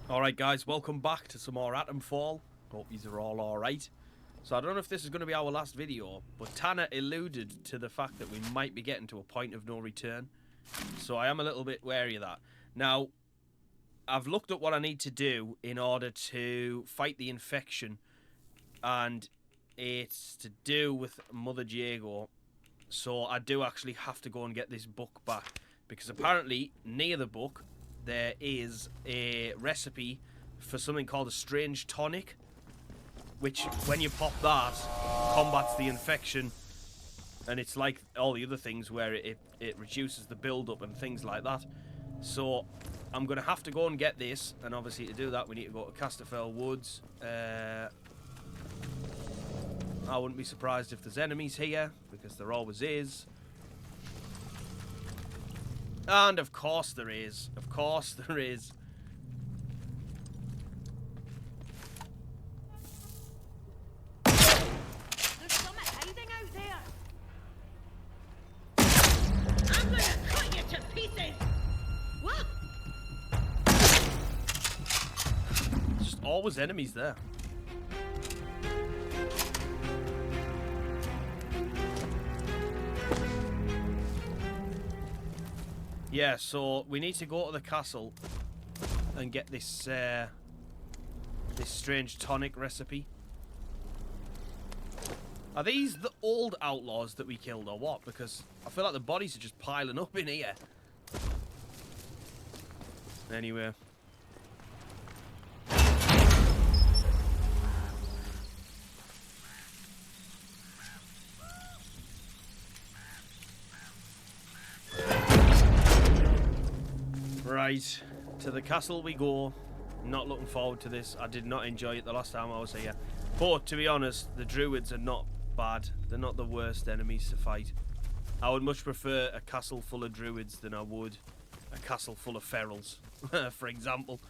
Alright guys, welcome back to some more Atomfall. Hope these are all alright. So I don't know if this is going to be our last video, but Tanner alluded to the fact that we might be getting to a point of no return. So I am a little bit wary of that. Now, I've looked at what I need to do in order to fight the infection. And it's to do with Mother Jago. So I do actually have to go and get this book back. Because apparently, near the book, there is a recipe for something called a strange tonic, which, when you pop that, combats the infection. And it's like all the other things where it reduces the build-up and things like that. So I'm going to have to go and get this. And obviously to do that, we need to go to Casterfell Woods. I wouldn't be surprised if there's enemies here, because there always is. And of course there is. Of course there is. There's something hiding out there. I'm gonna cut you to pieces. What? There's just always enemies there. Yeah, so we need to go to the castle and get this this strange tonic recipe. Are these the old outlaws that we killed or what? Because I feel like the bodies are just piling up in here. Anyway. Right, to the castle we go. Not looking forward to this. I did not enjoy it the last time I was here. But, to be honest, the druids are not bad. They're not the worst enemies to fight. I would much prefer a castle full of druids than I would a castle full of ferals, for example.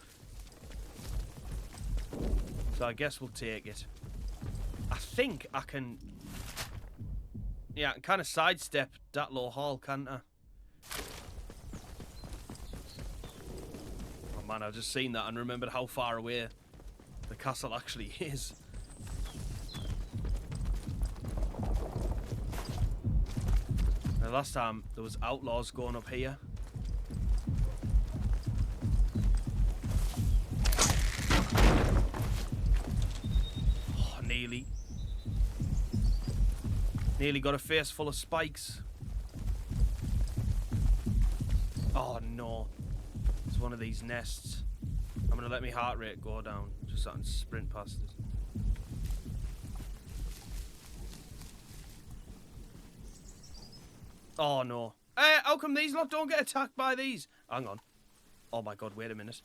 So I guess we'll take it. I think I can... Yeah, I can kind of sidestep that low hall, can't I? Man, I've just seen that and remembered how far away the castle actually is. Now, last time there was outlaws going up here. Oh, nearly got a face full of spikes. Oh no. One of these nests. I'm gonna let my heart rate go down just so I can sprint past it. Oh no. Hey, how come these lot don't get attacked by these? Hang on. Oh my god, wait a minute.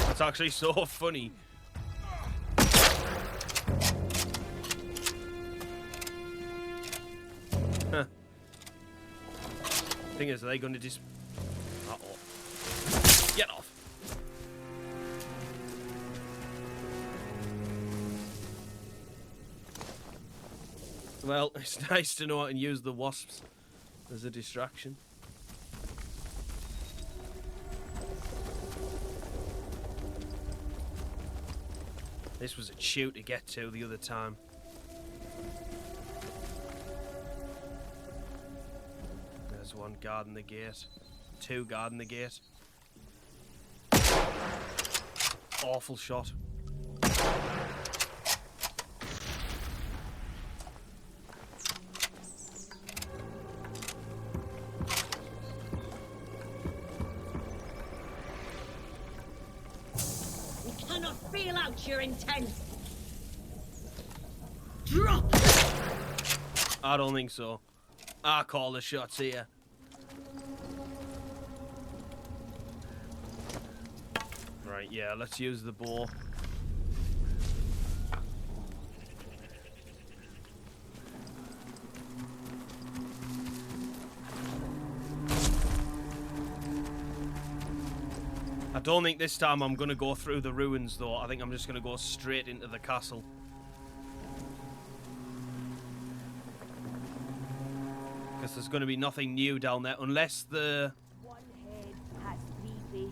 That's actually so funny. Huh. Thing is, are they going to just... Uh-oh. Get off. Well, it's nice to know I can use the wasps as a distraction. This was a chew to get to the other time. There's one guarding the gate. Two guarding the gate. Awful shot. Feel out your intent. Drop. I don't think so. I call the shots here. Right, yeah, let's use the bow. don't think this time I'm going to go through the ruins, though. I think I'm just going to go straight into the castle. Because there's going to be nothing new down there, unless the... One head has 3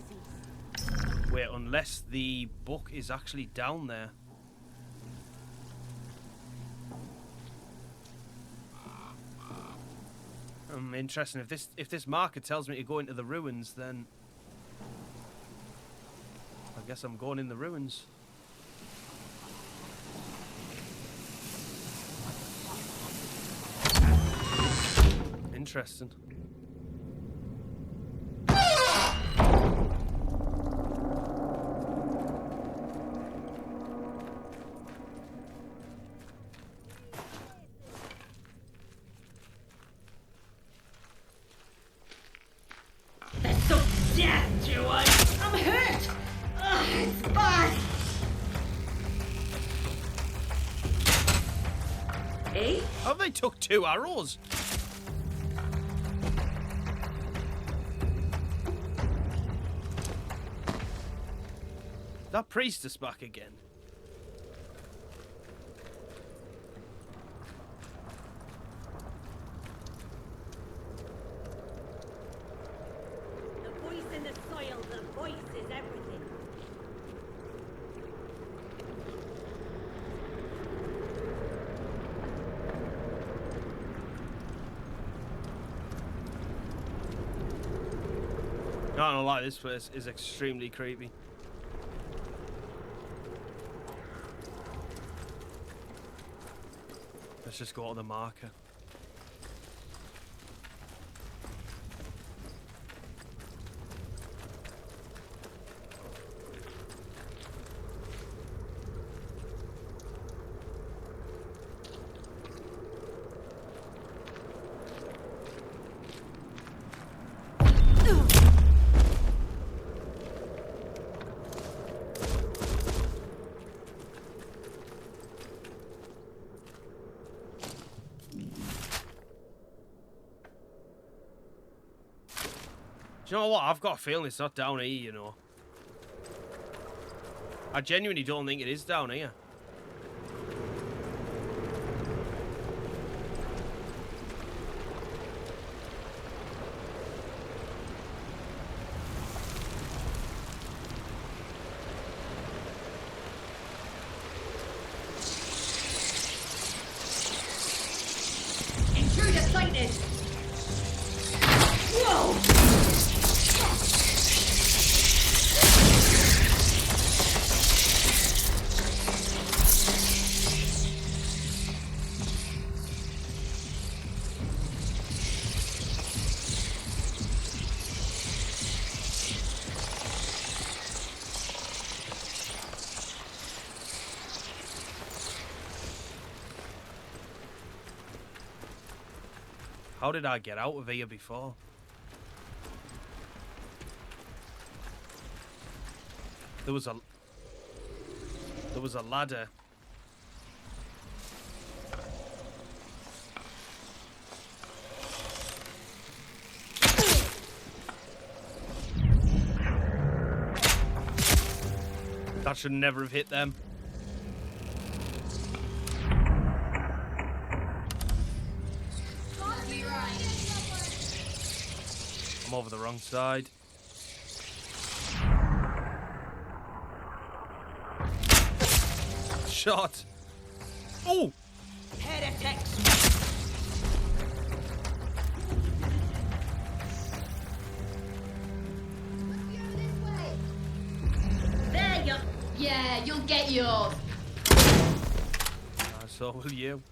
faces. Wait, unless the book is actually down there. Interesting. If this marker tells me to go into the ruins, then I guess I'm going in the ruins. Interesting. That's so dead, Joanne. I'm hurt. Ugh, it's bad. Eh? Have they took 2 arrows? That priest is back again. The voice in the soil, the voice is everything. Not gonna lie, this place is extremely creepy. Let's just go to the marker. Do you know what? I've got a feeling it's not down here, you know. I genuinely don't think it is down here. Intruder sighted. Whoa! How did I get out of here before? There was a ladder. That should never have hit them. I'm over the wrong side. Shot. Oh! Heretics. There you. Yeah, you'll get yours. So will you.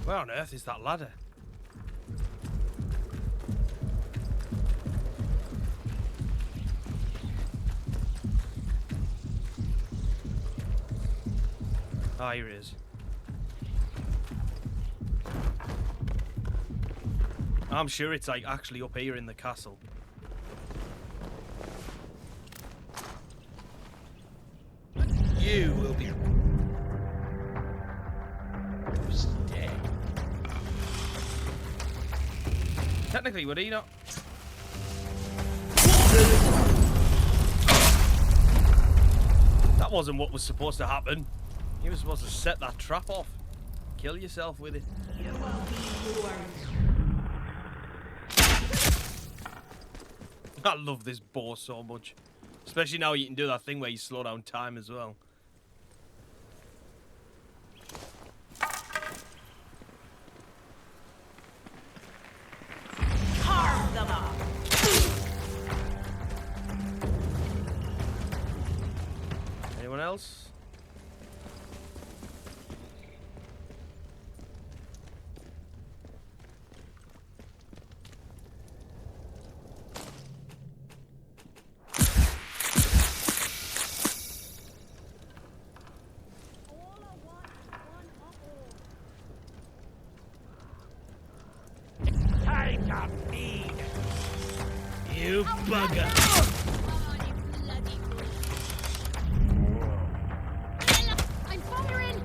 Where on earth is that ladder? Ah, here it is. I'm sure it's like actually up here in the castle. You will be dead. Technically, would he not? That wasn't what was supposed to happen. You were supposed to set that trap off. Kill yourself with it. You will be yours. I love this bow so much. Especially now you can do that thing where you slow down time as well. Carve them up. Anyone else? Time to feed. You bugger. Oh, you bloody I'm firing!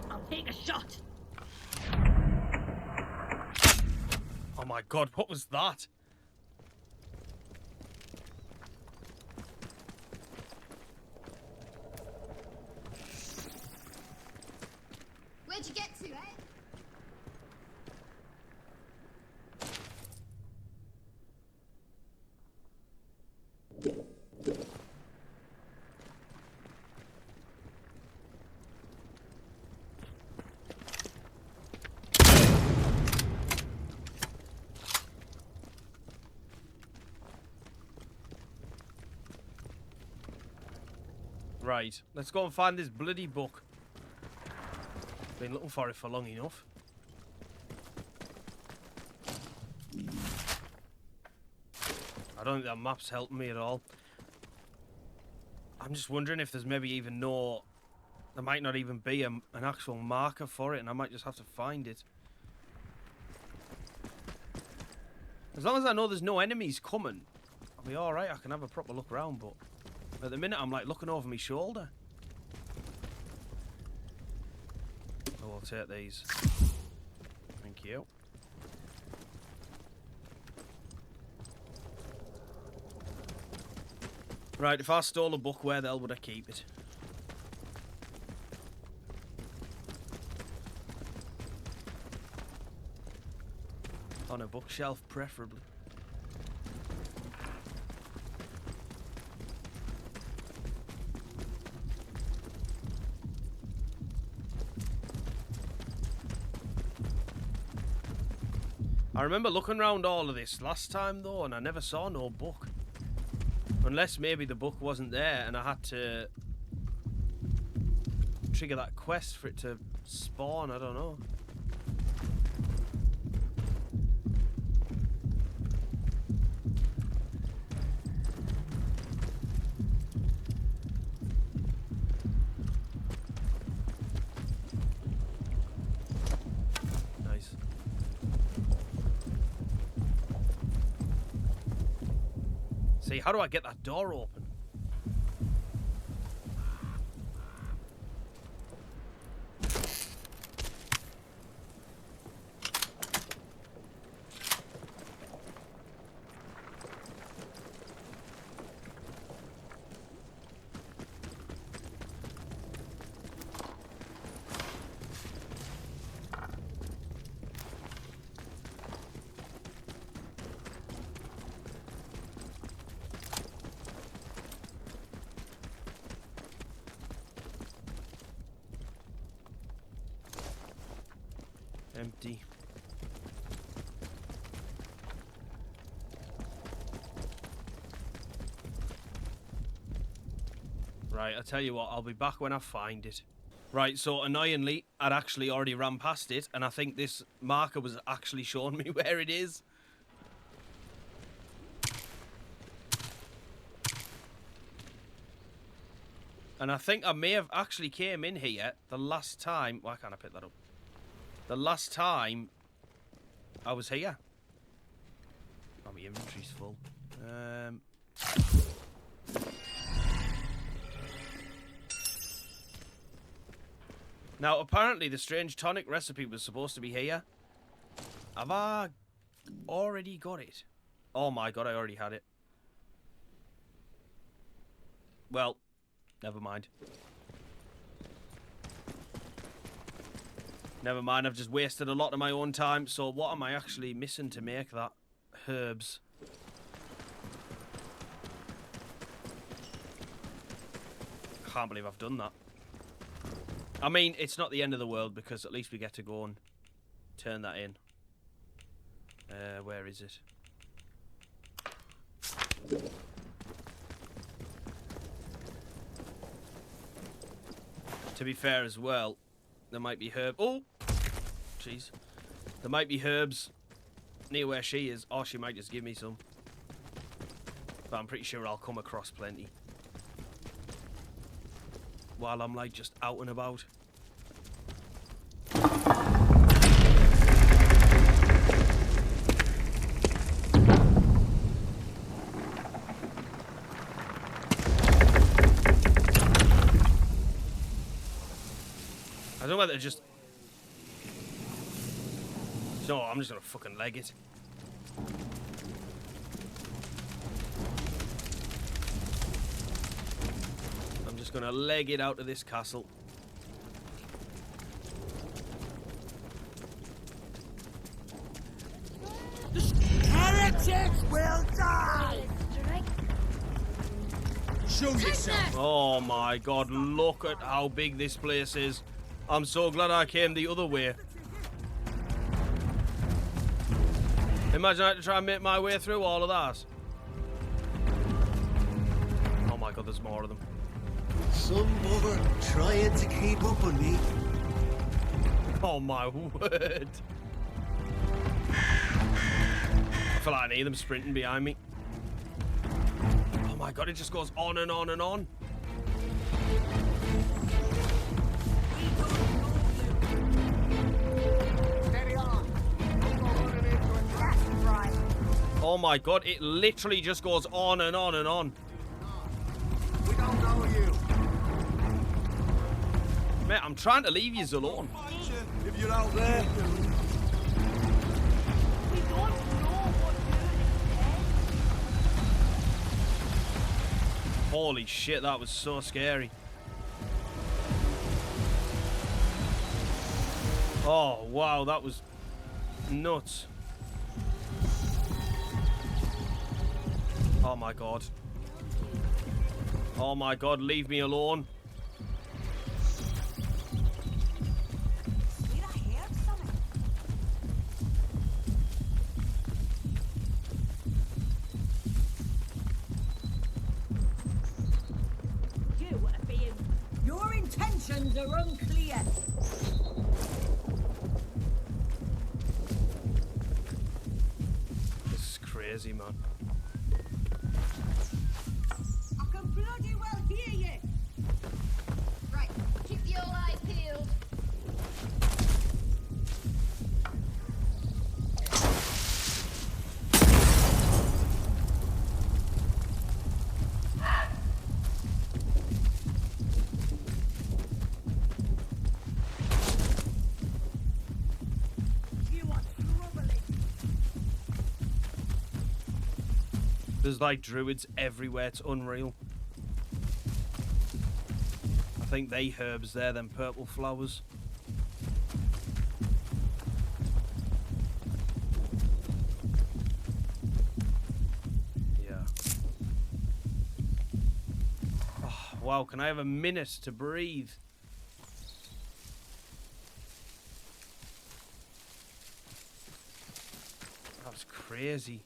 I'll take a shot. Oh my god, what was that? Where'd you get to, eh? Right, let's go and find this bloody book. Been looking for it for long enough. I don't think that map's helping me at all. I'm just wondering if there's maybe even no... There might not even be an actual marker for it, and I might just have to find it. As long as I know there's no enemies coming, I'll be alright. I can have a proper look around, but at the minute I'm like looking over my shoulder. Oh, I'll take these. Thank you. Right, if I stole a book, where the hell would I keep it? On a bookshelf, preferably. I remember looking around all of this last time though, and I never saw no book. Unless maybe the book wasn't there and I had to trigger that quest for it to spawn, I don't know. Nice. See, how do I get that door open? Empty. Right, I tell you what, I'll be back when I find it. Right, so annoyingly, I'd actually already ran past it, and I think this marker was actually showing me where it is. And I think I may have actually came in here the last time. Why can't I pick that up? The last time I was here. Oh, my inventory's full. Now, apparently the strange tonic recipe was supposed to be here. Have I already got it? Oh my god, I already had it. Well, never mind. Never mind, I've just wasted a lot of my own time. So what am I actually missing to make that? Herbs. Can't believe I've done that. I mean, it's not the end of the world because at least we get to go and turn that in. Where is it? To be fair as well, there might be herbs. Oh! Jeez. There might be herbs near where she is. Or she might just give me some. But I'm pretty sure I'll come across plenty. While I'm like just out and about. I don't know whether to just... No, I'm just gonna fucking leg it. I'm just gonna leg it out of this castle. Heretics will die! Show yourself! Oh my god, look at how big this place is. I'm so glad I came the other way. Imagine I had to try and make my way through all of that. Oh my god, there's more of them. Some mother trying to keep up with me. Oh my word. I feel like I need them sprinting behind me. Oh my god, it just goes on and on and on. Oh my god, it literally just goes on and on and on. We don't know you. Mate, I'm trying to leave you alone. If you're out there. We don't know what you're dead. Holy shit, that was so scary. Oh, wow, that was nuts. Oh my god. Oh my god, leave me alone. Swear I heard something. You are being... Your intentions are unclear. This is crazy, man. I can bloody well hear you. Right, keep your eyes peeled. You are troubling. There's like druids everywhere, it's unreal. I think they herbs there, them purple flowers. Yeah. Oh, wow, can I have a minute to breathe? That was crazy.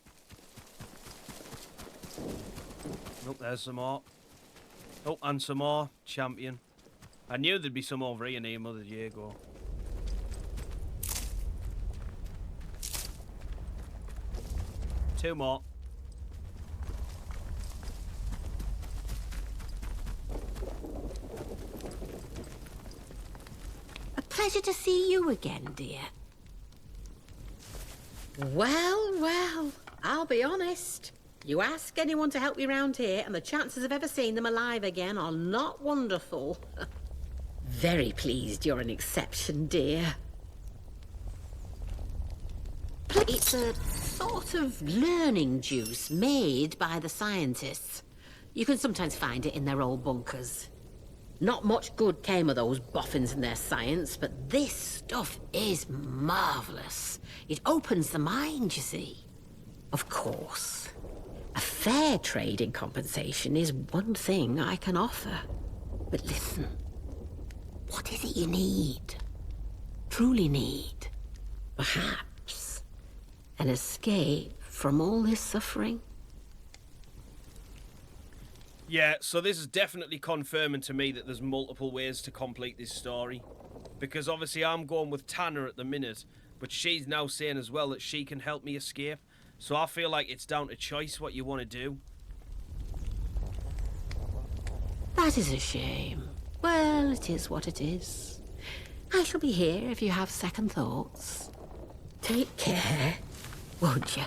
Nope, there's some more. Oh, and some more. Champion. I knew there'd be some over here near Mother Diego. Two more. Pleasure to see you again, dear. Well, well, I'll be honest. You ask anyone to help you round here, and the chances of ever seeing them alive again are not wonderful. Very pleased you're an exception, dear. It's a sort of learning juice made by the scientists. You can sometimes find it in their old bunkers. Not much good came of those boffins and their science, but this stuff is marvellous. It opens the mind, you see. Of course, a fair trade in compensation is one thing I can offer. But listen, what is it you need? Truly need? Perhaps an escape from all this suffering? Yeah, so this is definitely confirming to me that there's multiple ways to complete this story. Because obviously I'm going with Tanner at the minute, but she's now saying as well that she can help me escape. So I feel like it's down to choice what you want to do. That is a shame. Well, it is what it is. I shall be here if you have second thoughts. Take care, won't you?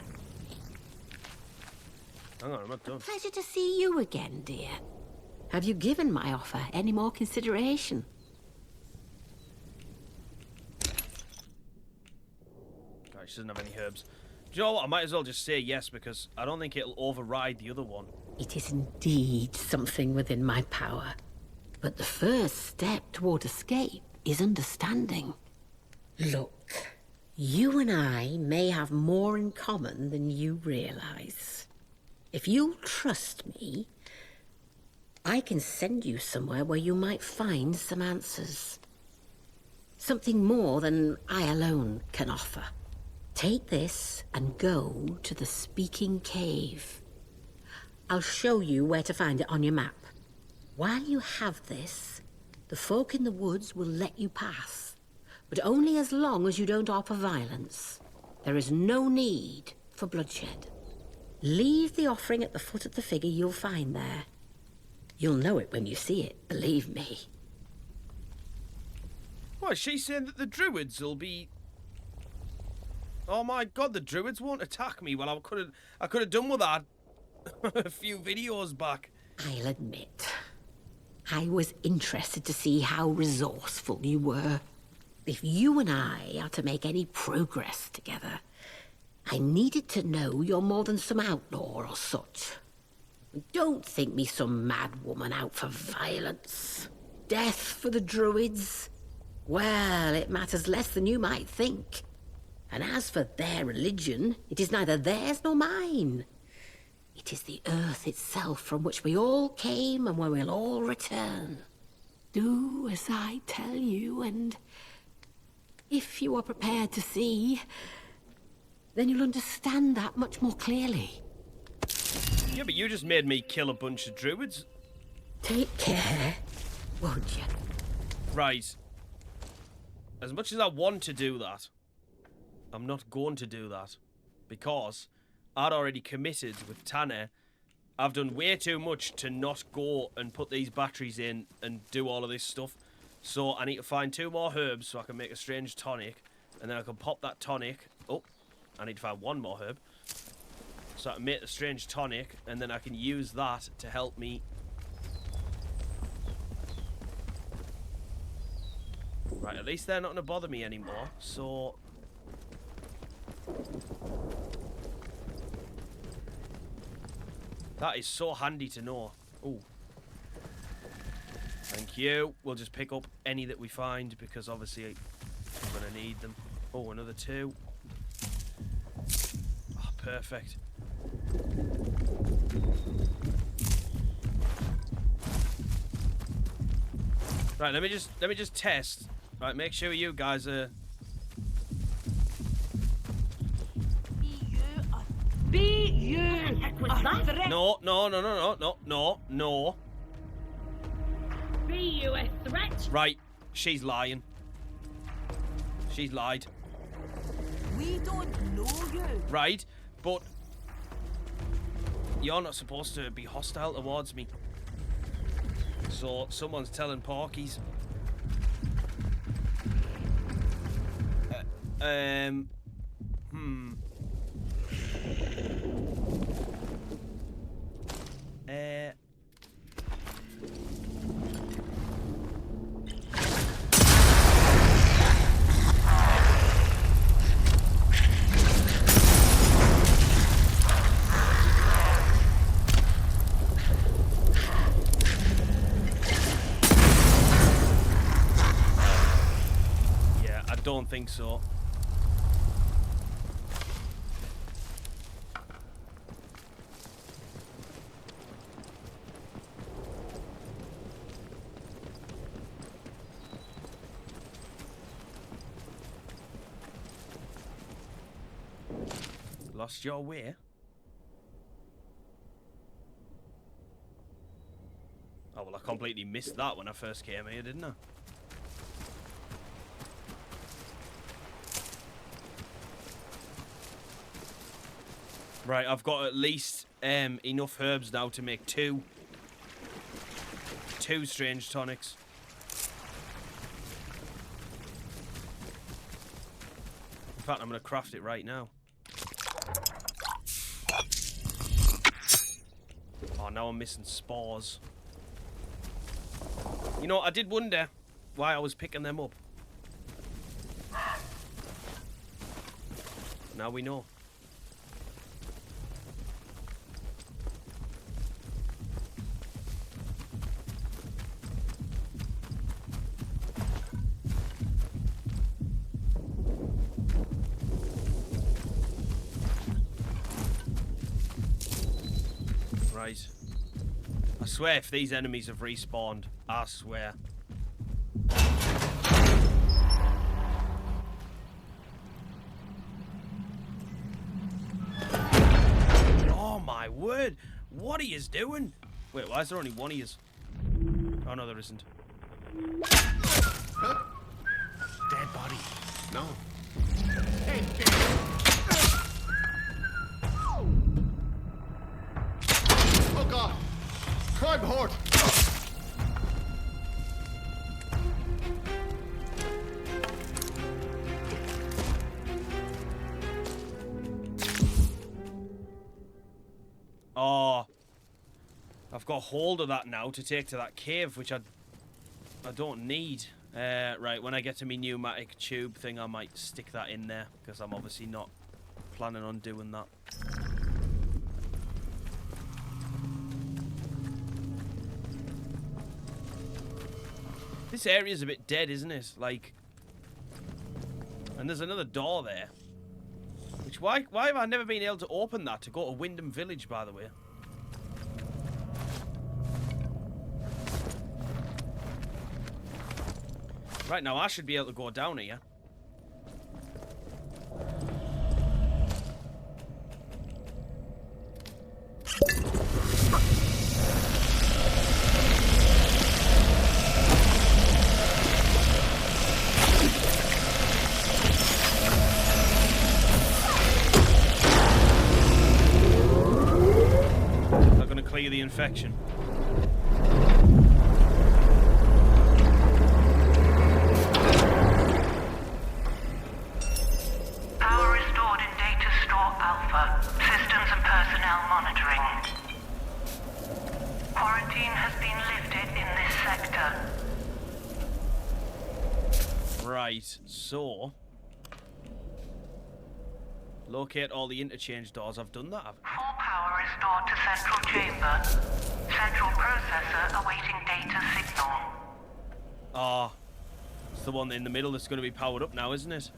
Hang on, I'm not done. Pleasure to see you again, dear. Have you given my offer any more consideration? Right, she doesn't have any herbs. Do you know what? I might as well just say yes, because I don't think it'll override the other one. It is indeed something within my power. But the first step toward escape is understanding. Look, you and I may have more in common than you realize. If you'll trust me, I can send you somewhere where you might find some answers. Something more than I alone can offer. Take this and go to the Speaking Cave. I'll show you where to find it on your map. While you have this, the folk in the woods will let you pass, but only as long as you don't offer violence. There is no need for bloodshed. Leave the offering at the foot of the figure you'll find there. You'll know it when you see it, believe me. What, she's saying that the druids will be... Oh my god, the druids won't attack me. Well, I could have done with that a few videos back. I'll admit, I was interested to see how resourceful you were. If you and I are to make any progress together, I needed to know you're more than some outlaw or such. Don't think me some mad woman out for violence. Death for the druids? Well, it matters less than you might think. And as for their religion, it is neither theirs nor mine. It is the earth itself from which we all came and where we'll all return. Do as I tell you, and if you are prepared to see, then you'll understand that much more clearly. Yeah, but you just made me kill a bunch of druids. Take care, won't you? Right. As much as I want to do that, I'm not going to do that. Because I'd already committed with Tanner. I've done way too much to not go and put these batteries in and do all of this stuff. So I need to find 2 more herbs so I can make a strange tonic. And then I can pop that tonic. Oh, I need to find 1 more herb. So I can make the strange tonic, and then I can use that to help me. Right, at least they're not going to bother me anymore, so... That is so handy to know. Ooh. Thank you. We'll just pick up any that we find, because obviously I'm going to need them. Oh, another 2. Oh, perfect. Right, let me just test. Right, make sure you guys are... Be you! No. Be you a threat? Right, she's lying. She's lied. We don't know you. Right, but you're not supposed to be hostile towards me. So someone's telling porkies. Yeah, I don't think so. Lost your way? Oh, well, I completely missed that when I first came here, didn't I? Right, I've got at least enough herbs now to make two strange tonics. In fact, I'm going to craft it right now. Oh, now I'm missing spores. You know, I did wonder why I was picking them up. Now we know. Right. I swear if these enemies have respawned, I swear. Oh my word! What are yous doing? Wait, why is there only one of yous? Oh no, there isn't. Huh? Dead body. No. Hey, oh god! Crime horde! Oh, I've got hold of that now to take to that cave, which I don't need. Right, when I get to my pneumatic tube thing, I might stick that in there, because I'm obviously not planning on doing that. This area's a bit dead, isn't it? Like, and there's another door there. Which, why have I never been able to open that to go to Wyndham Village, by the way? Right, now I should be able to go down here. I'm gonna clear the infection. Right, so locate all the interchange doors. I've done that. Full power restored to central chamber. Central processor awaiting data signal. Ah, it's the one in the middle that's going to be powered up now, isn't it?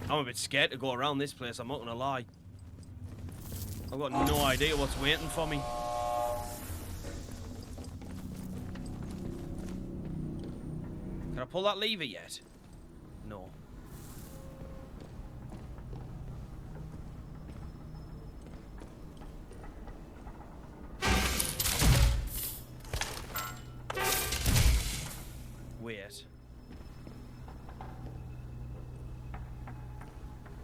I'm a bit scared to go around this place, I'm not going to lie. I've got no idea what's waiting for me. Can I pull that lever yet? No. Wait.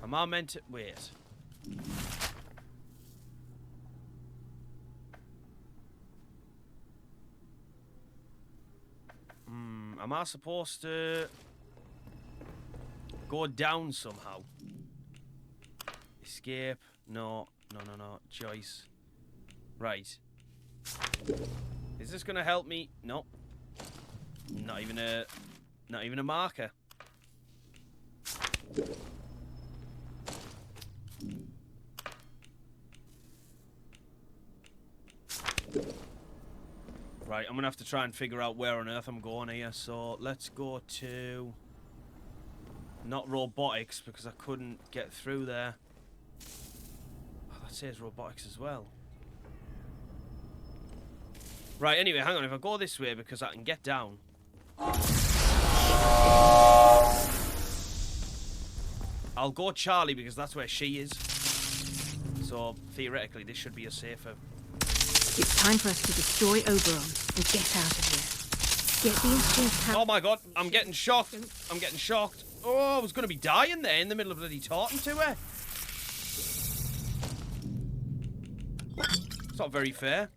Am I meant to... Wait. Am I supposed to go down somehow? Escape. No. Choice. Right. Is this gonna help me? No. Not even a marker. Right, I'm gonna have to try and figure out where on earth I'm going here. So let's go to not robotics because I couldn't get through there. Oh, that says robotics as well. Right, anyway, hang on. If I go this way because I can get down. I'll go Charlie because that's where she is. So theoretically, this should be a safer. It's time for us to destroy Oberon and get out of here. Get the instincts out. Oh my god, I'm getting shocked. I'm getting shocked. Oh, I was going to be dying there in the middle of bloody talking to her. It's not very fair.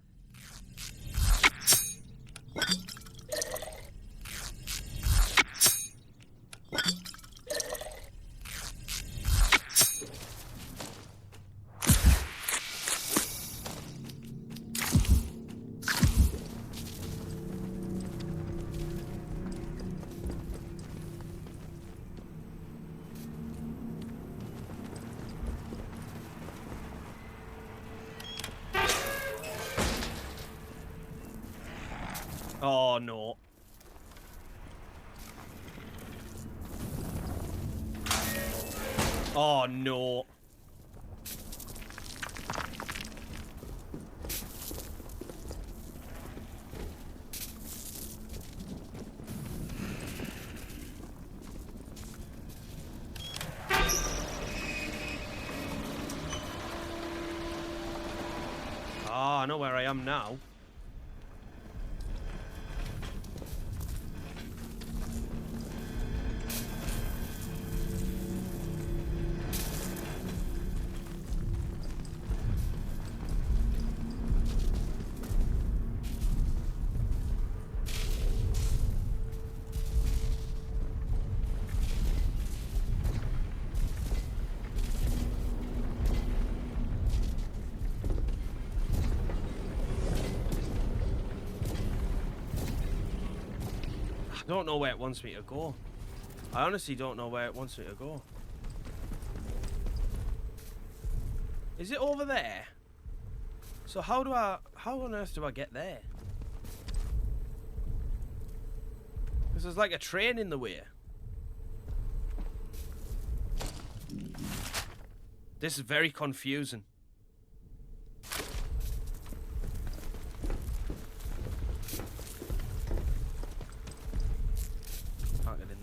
Oh no. Oh no. Ah, I know where I am now. I don't know where it wants me to go. I honestly don't know where it wants me to go. Is it over there? So how on earth do I get there? Because there's like a train in the way. This is very confusing.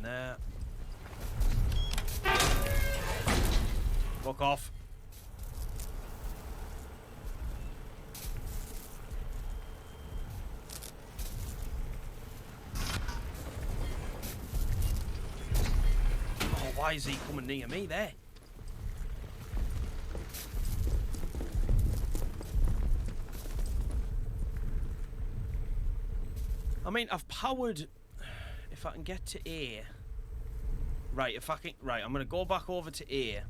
There. Fuck off. Oh, why is he coming near me there? I mean, I've powered. If I can get to A. Right, if I can. Right, I'm gonna go back over to A.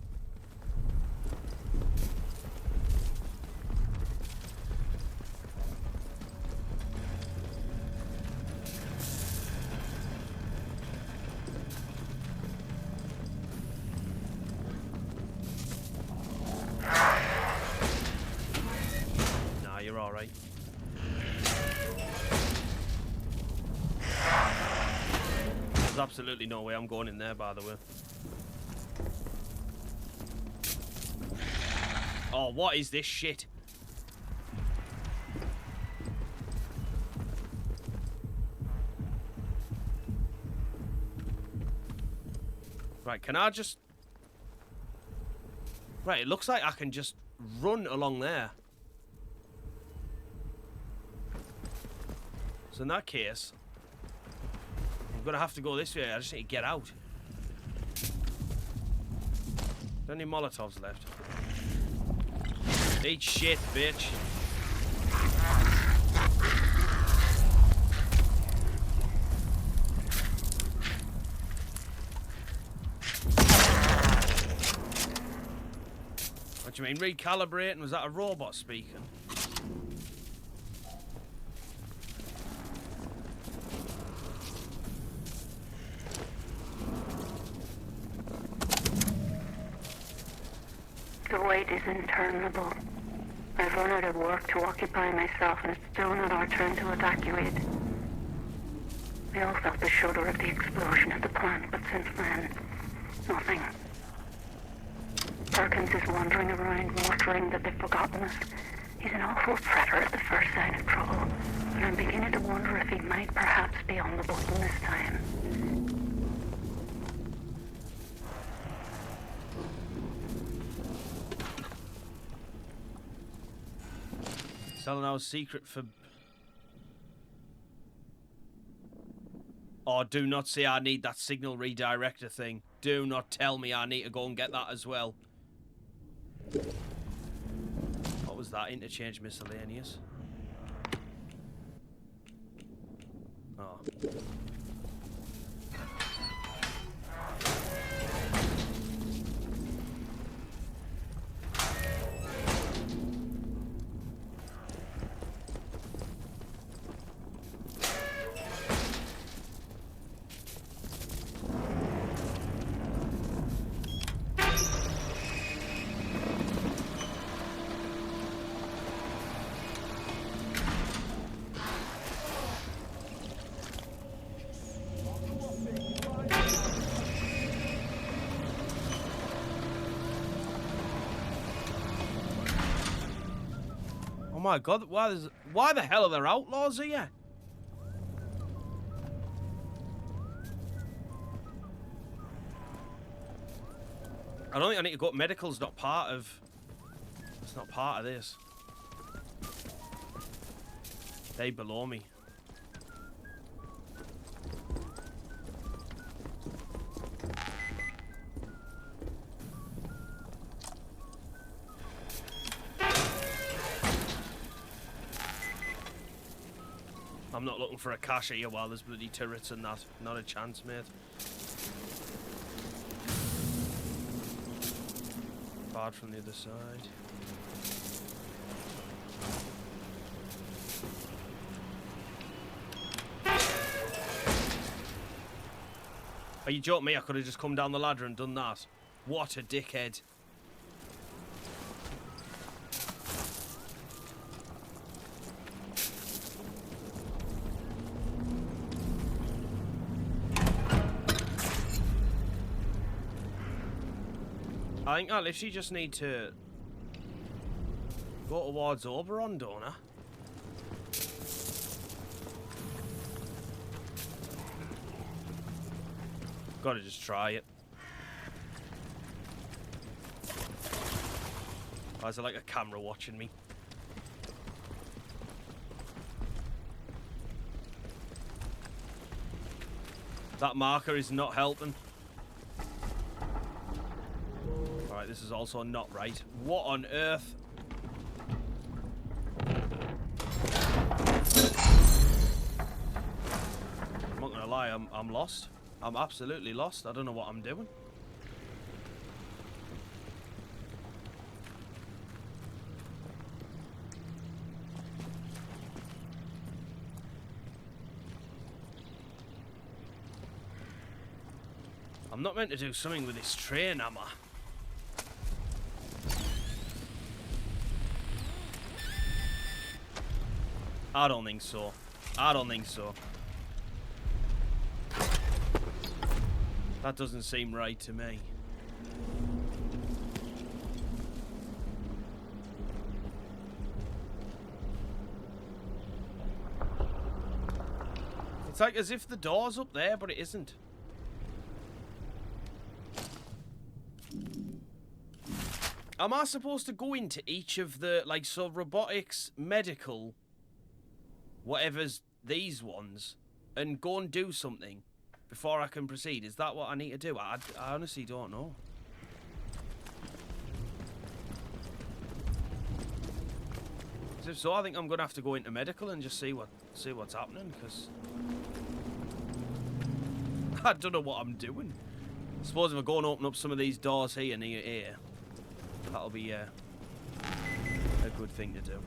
Nah, you're alright. There's absolutely no way I'm going in there, by the way. Oh, what is this shit? Right, can I just... Right, it looks like I can just run along there. So in that case... I'm gonna have to go this way. I just need to get out. There any Molotovs left? Eat shit, bitch. do you mean recalibrating? Was that a robot speaking? The wait is interminable. I've run out of work to occupy myself, and it's still not our turn to evacuate. We all felt the shudder of the explosion at the plant, but since then, nothing. Perkins is wandering around, muttering that they've forgotten us. He's an awful fretter at the first sign of trouble, and I'm beginning to wonder if he might perhaps be on the button this time. Selling our secret for... Oh, do not say I need that signal redirector thing. Do not tell me I need to go and get that as well. What was that? Interchange miscellaneous? Oh. Oh my god, why the hell are there outlaws here? I don't think I need to go. Medical's not part of... It's not part of this. They below me. I'm not looking for a cache here while there's bloody turrets and that. Not a chance, mate. Barred from the other side. Are you joking me? I could have just come down the ladder and done that. What a dickhead. I think I literally just need to go towards Oberon, don't I? Gotta just try it. Why is there like a camera watching me? That marker is not helping. Alright, this is also not right. What on earth? I'm not gonna lie, I'm lost. I'm absolutely lost. I don't know what I'm doing. I'm not meant to do something with this train, am I? I don't think so. I don't think so. That doesn't seem right to me. It's like as if the door's up there, but it isn't. Am I supposed to go into each of the, like, so robotics, medical, whatever's these ones, and go and do something before I can proceed? Is that what I need to do? I honestly don't know. If so, I think I'm gonna have to go into medical and just see what's happening, because I don't know what I'm doing. I suppose if I go and open up some of these doors here near here, that'll be thing to do.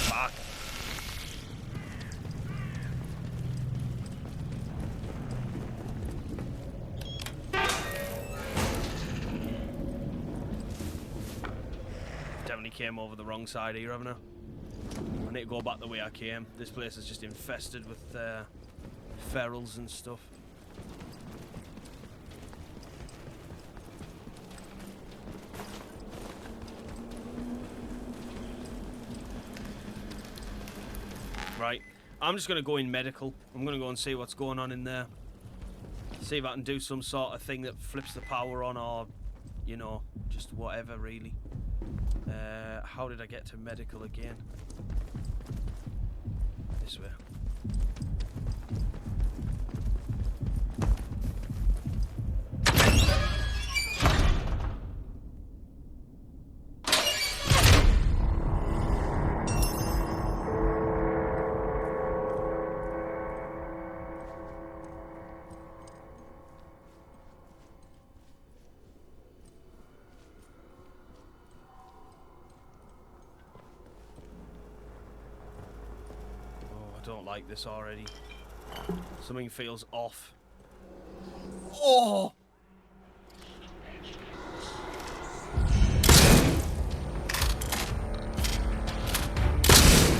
Fuck. Definitely came over the wrong side here, haven't I? I need to go back the way I came. This place is just infested with ferals and stuff. Right, I'm just going to go in medical. I'm going to go and see what's going on in there. See if I can do some sort of thing that flips the power on, or, you know, just whatever, really. How did I get to medical again? This way. I don't like this already. Something feels off. Oh!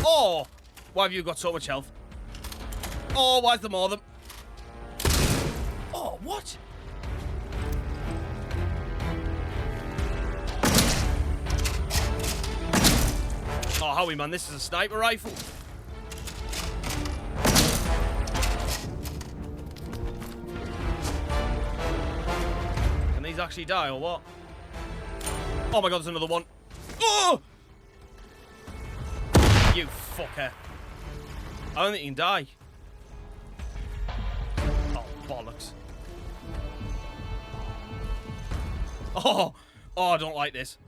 Oh! Why have you got so much health? Oh, why is there more of them? Oh, what? Oh, Howie, man, this is a sniper rifle. These actually die or what? Oh my god, there's another one. Oh! You fucker. I don't think you can die. Oh, bollocks. Oh! Oh, I don't like this.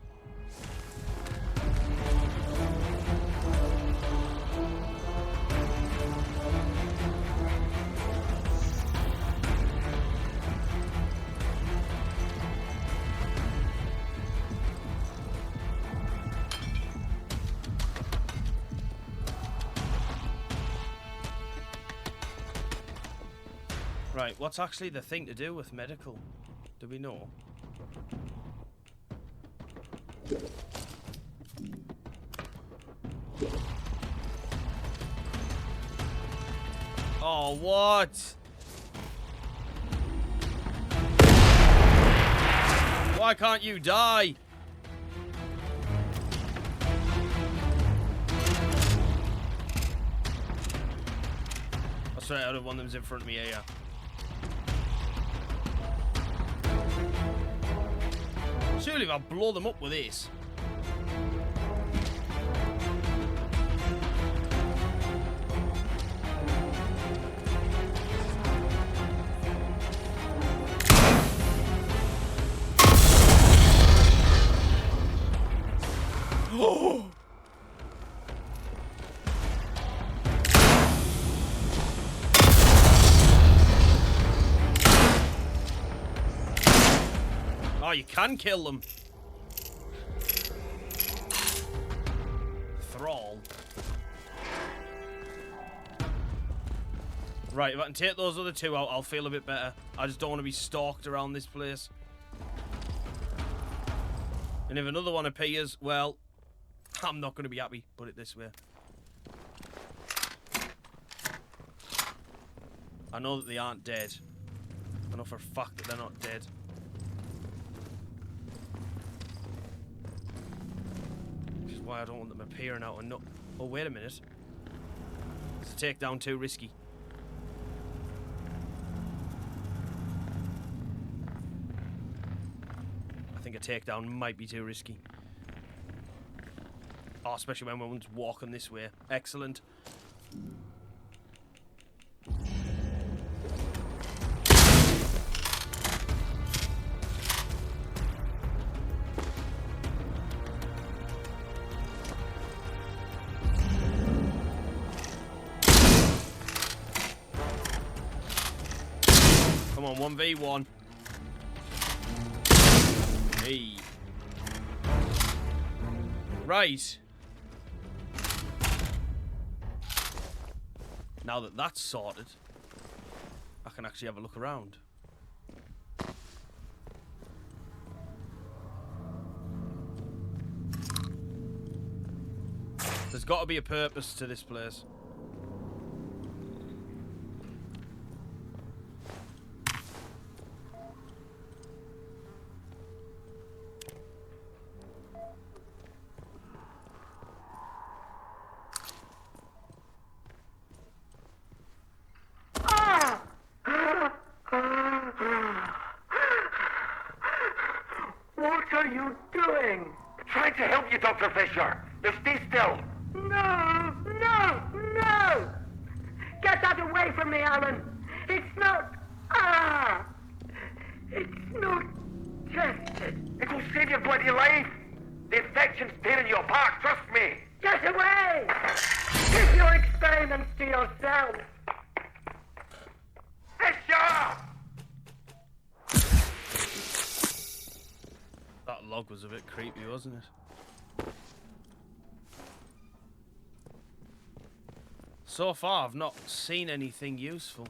Right, what's actually the thing to do with medical? Do we know? Oh, what? Why can't you die? I swear I don't want them in front of me here. Surely if I blow them up with this. Oh! Oh, you can kill them. Thrall. Right, if I can take those other two out, I'll feel a bit better. I just don't want to be stalked around this place. And if another one appears, well, I'm not going to be happy. Put it this way. I know that they aren't dead. I know for a fact that they're not dead. Which is why I don't want them appearing out and not... Oh, wait a minute. Is the takedown too risky? I think a takedown might be too risky. Oh, especially when one's walking this way. Excellent. Come on, 1v1. Hey. Right. Now that that's sorted, I can actually have a look around. There's got to be a purpose to this place. What are you doing? Trying to help you, Dr. Fisher. Now stay still. No, no, no! Get that away from me, Alan. It's not... It's not tested. It will save your bloody life. The infection's tearing you apart, trust me. Get away! Keep your experiments to yourself. Fisher! That log was a bit creepy, wasn't it? So far, I've not seen anything useful.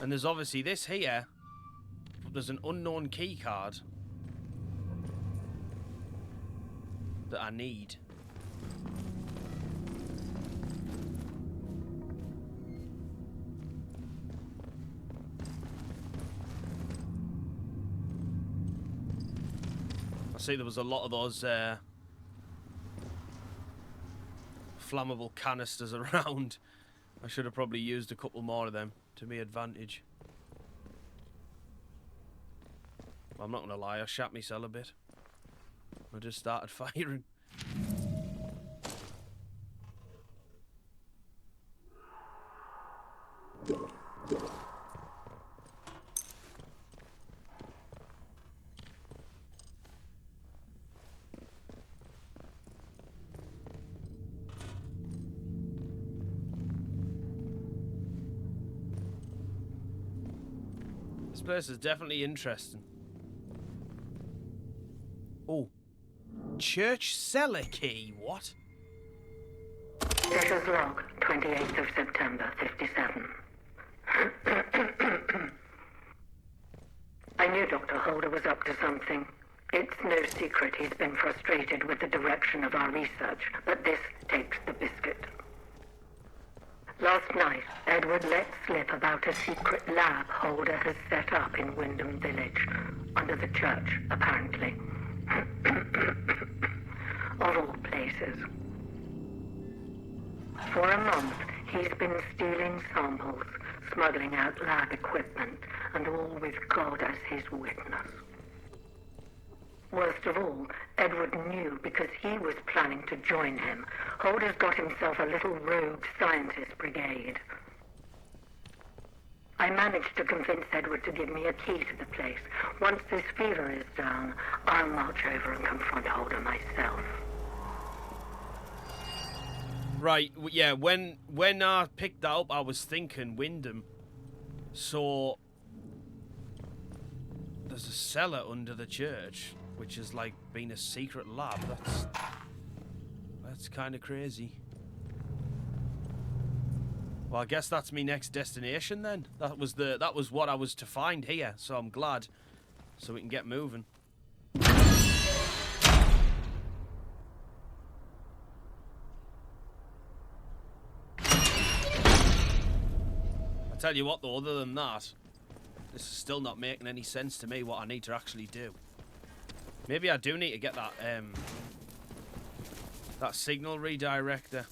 And there's obviously this here. But there's an unknown key card that I need. I see there was a lot of those flammable canisters around. I should have probably used a couple more of them to my advantage. Well, I'm not going to lie, I shat myself a bit. I just started firing. This place is definitely interesting. Oh. Church cellar key, what? Fisher's log, 28th of September, 57. I knew Dr. Holder was up to something. It's no secret he's been frustrated with the direction of our research, but this takes the biscuit. Last night, Edward let slip about a secret lab Holder has set up in Wyndham Village, under the church, apparently. Of all places. For a month, he's been stealing samples, smuggling out lab equipment, and all with God as his witness. Worst of all, Edward knew because he was planning to join him. Holder's got himself a little rogue scientist brigade. I managed to convince Edward to give me a key to the place. Once this fever is down, I'll march over and confront Holder myself. Right, yeah, when I picked that up, I was thinking Wyndham. So, there's a cellar under the church, which has, like, been a secret lab. That's kind of crazy. Well, I guess that's my next destination then. That was what I was to find here, so I'm glad. So we can get moving. I tell you what though, other than that, this is still not making any sense to me what I need to actually do. Maybe I do need to get that signal redirector.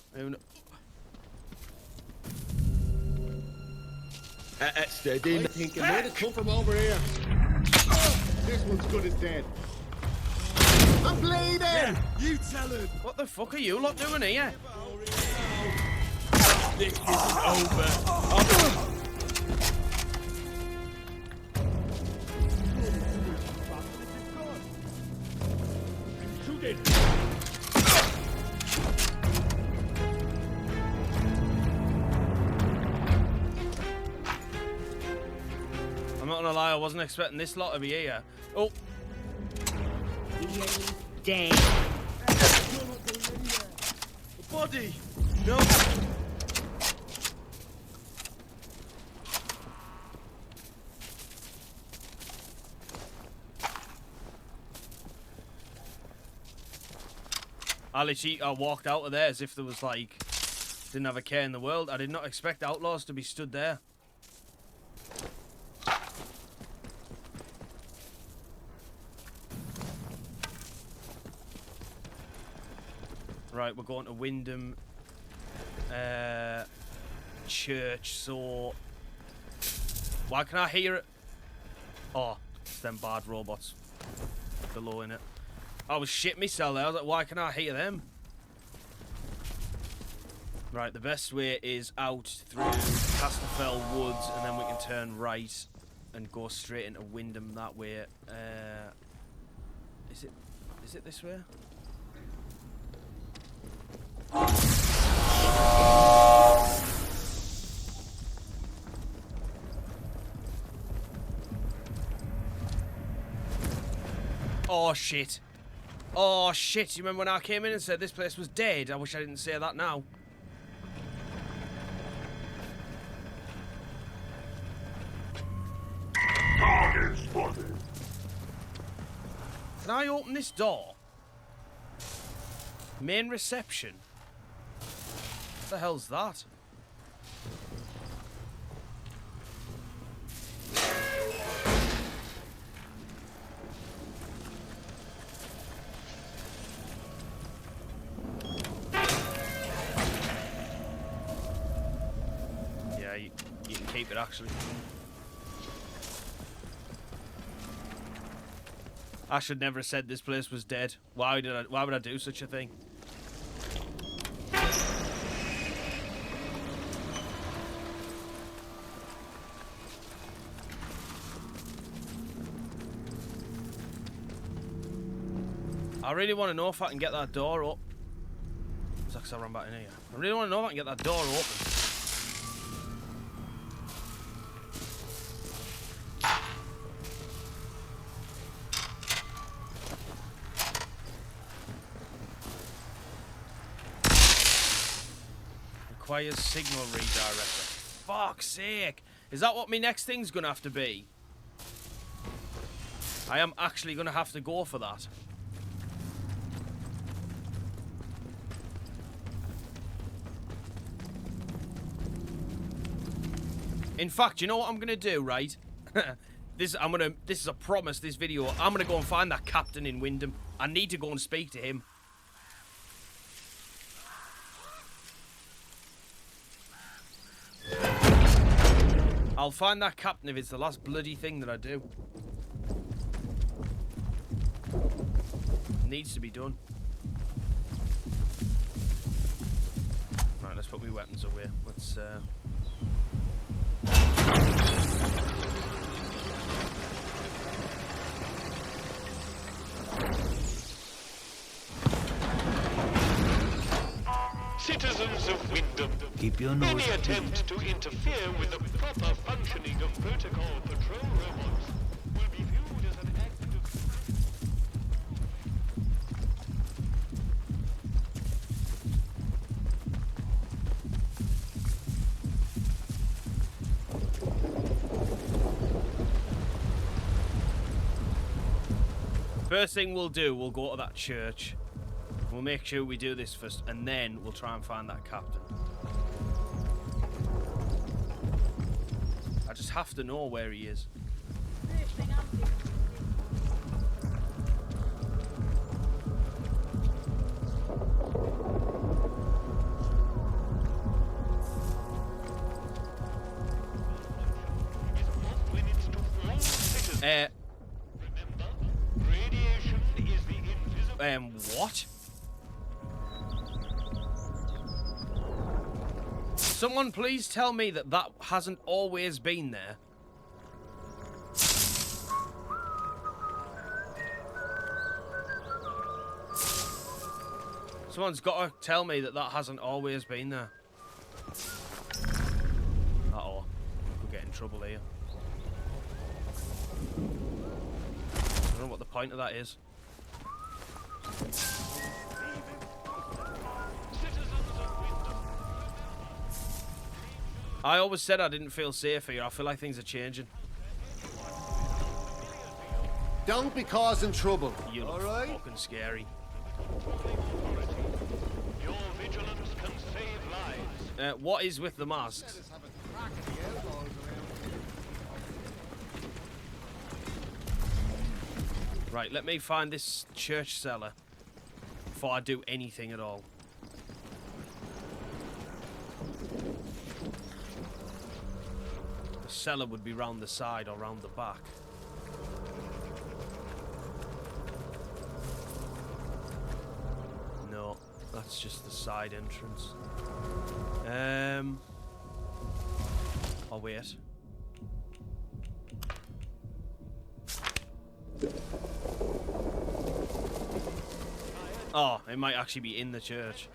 Steady. I think it might have come from over here. This one's good as dead. I'm bleeding! Yeah, you tell him! What the fuck are you lot doing here? This isn't over. I'm not gonna lie, I wasn't expecting this lot to be here. Oh! Dead. A body! No! I walked out of there as if there was like, didn't have a care in the world. I did not expect outlaws to be stood there. Right, we're going to Wyndham Church, so why can I hear it? Oh, it's them bad robots below in it. I was shitting myself there. I was like, why can I hear them? Right, the best way is out through Casterfell Woods, and then we can turn right and go straight into Wyndham that way. Is it this way? Oh shit. Oh shit, you remember when I came in and said this place was dead? I wish I didn't say that now. Target spotted. Can I open this door? Main reception. What the hell's that? Yeah, you can keep it actually. I should never have said this place was dead. Why would I do such a thing? I really want to know if I can get that door up. It's like I run back in here. I really want to know if I can get that door open. Requires signal redirector. Fuck's sake! Is that what my next thing's gonna have to be? I am actually gonna have to go for that. In fact, you know what I'm gonna do, right? This is a promise. This video, I'm gonna go and find that captain in Wyndham. I need to go and speak to him. I'll find that captain if it's the last bloody thing that I do. Needs to be done. Right, let's put my weapons away. Let's Citizens of Wyndham, keep your nose any attempt to interfere with the proper functioning of protocol patrol robots will be viewed as an act of... First thing we'll do, we'll go to that church. We'll make sure we do this first, and then we'll try and find that captain. I just have to know where he is. What? Someone please tell me that that hasn't always been there. Someone's got to tell me that that hasn't always been there. Uh-oh. We'll get in trouble here. I don't know what the point of that is. I always said I didn't feel safe here. I feel like things are changing. Don't be causing trouble. You look fucking scary. Your vigilance can save lives. What is with the masks? Right, let me find this church cellar before I do anything at all. The cellar would be round the side or round the back. No, that's just the side entrance. I'll wait. Oh, it might actually be in the church.